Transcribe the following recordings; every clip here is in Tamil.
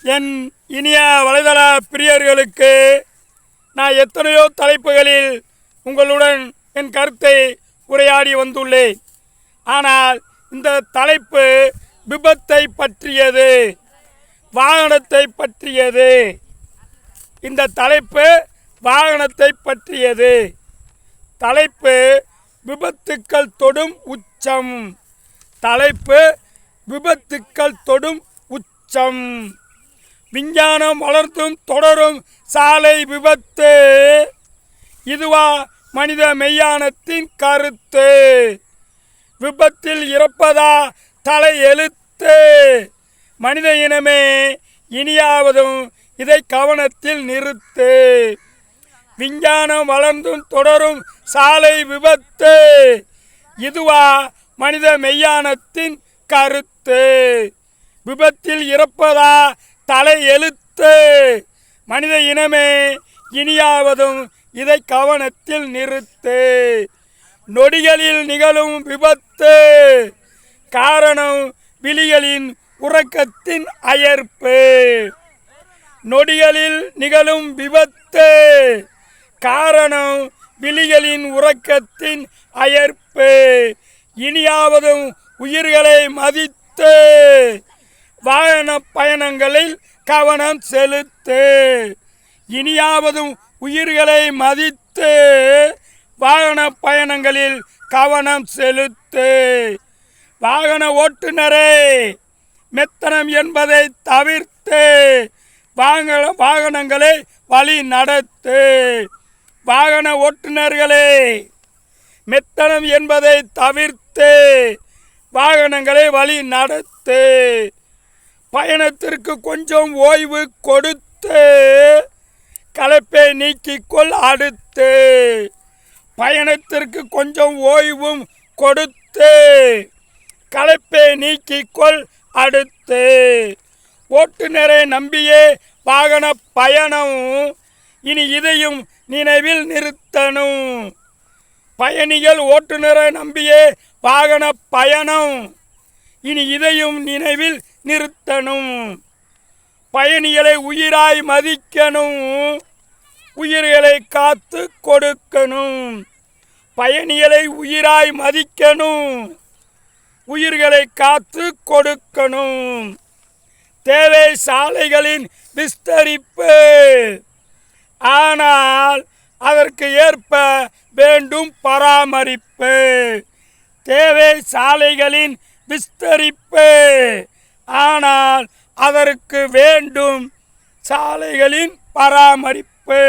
என் இனிய வலைதள பிரியர்களுக்கு நான் எத்தனையோ தலைப்புகளில் உங்களுடன் என் கருத்தை உரையாடி வந்துள்ளேன். ஆனால் இந்த தலைப்பு விபத்தை பற்றியது, வாகனத்தை பற்றியது. இந்த தலைப்பு வாகனத்தை பற்றியது. தலைப்பு விபத்துக்கள் தொடும் உச்சம். தலைப்பு விபத்துக்கள் தொடும் உச்சம். விஞ்ஞானம் வளர்ந்தும் தொடரும் சாலை விபத்து, இதுவா மனித மெய்யானத்தின் கருத்து? விபத்தில் இறப்பதா தலை எழுத்து? மனித இனமே, இனியாவதும் இதை கவனத்தில் நிறுத்து. விஞ்ஞானம் வளர்ந்தும் தொடரும் சாலை விபத்து, இதுவா மனித மெய்யானத்தின் கருத்து? விபத்தில் இறப்பதா தலை எழுத்து? மனித இனமே, இனியாவதும் இதை கவனத்தில் நிறுத்து. நொடிகளில் நிகழும் விபத்து, காரணம் விழிகளின் உறக்கத்தின் அயர்ப்பு. நொடிகளில் நிகழும் விபத்து, காரணம் விழிகளின் உறக்கத்தின் அயர்ப்பு. இனியாவதும் உயிர்களை மதித்து வாகன பயணங்களில் கவனம் செலுத்து. இனியாவதும் உயிர்களை மதித்து வாகன பயணங்களில் கவனம் செலுத்து. வாகன ஓட்டுநரே, மெத்தனம் என்பதை தவிர்த்து வாகனங்களை வழி நடத்து. வாகன ஓட்டுநர்களே, மெத்தனம் என்பதை தவிர்த்து வாகனங்களை வழி நடத்து. பயணத்திற்கு கொஞ்சம் ஓய்வு கொடுத்து களைப்பை நீக்கிக்கொள் அடுத்து. பயணத்திற்கு கொஞ்சம் ஓய்வும் கொடுத்து களைப்பை நீக்கிக்கொள் அடுத்து. ஓட்டுநரை நம்பியே வாகன பயணம், இனி இதையும் நினைவில் நிறுத்தணும். பயணிகள் ஓட்டுநரை நம்பியே வாகன பயணம், இனி இதையும் நினைவில் நிறுத்தணும். பயணிகளை உயிராய் மதிக்கணும், உயிர்களை காத்து கொடுக்கணும். பயணிகளை உயிராய் மதிக்கணும், உயிர்களை காத்து கொடுக்கணும். தேவை சாலைகளின் விஸ்தரிப்பு, ஆனால் அதற்கு ஏற்ப வேண்டும் பராமரிப்பு. தேவை சாலைகளின் விஸ்தரிப்பு, ஆனால் அதற்கு வேண்டும் சாலைகளின் பராமரிப்பு.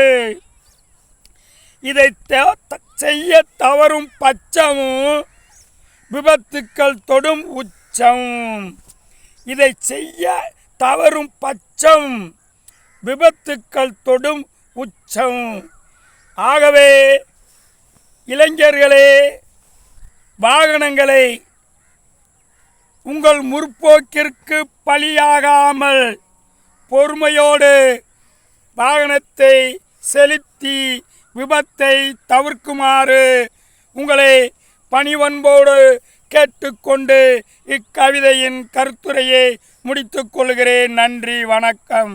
இதை செய்ய தவறும் பட்சமும் விபத்துக்கள் தொடும் உச்சம். இதை செய்ய தவறும் பட்சம் விபத்துக்கள் தொடும் உச்சம். ஆகவே இளைஞர்களே, வாகனங்களை உங்கள் முற்போக்கிற்கு பலியாகாமல் பொறுமையோடு வாகனத்தை செலுத்தி விபத்தை தவிர்க்குமாறு உங்களை பணிவன்போடு கேட்டுக்கொண்டு இக்கவிதையின் கருத்துரையை முடித்துக் கொள்கிறேன். நன்றி, வணக்கம்.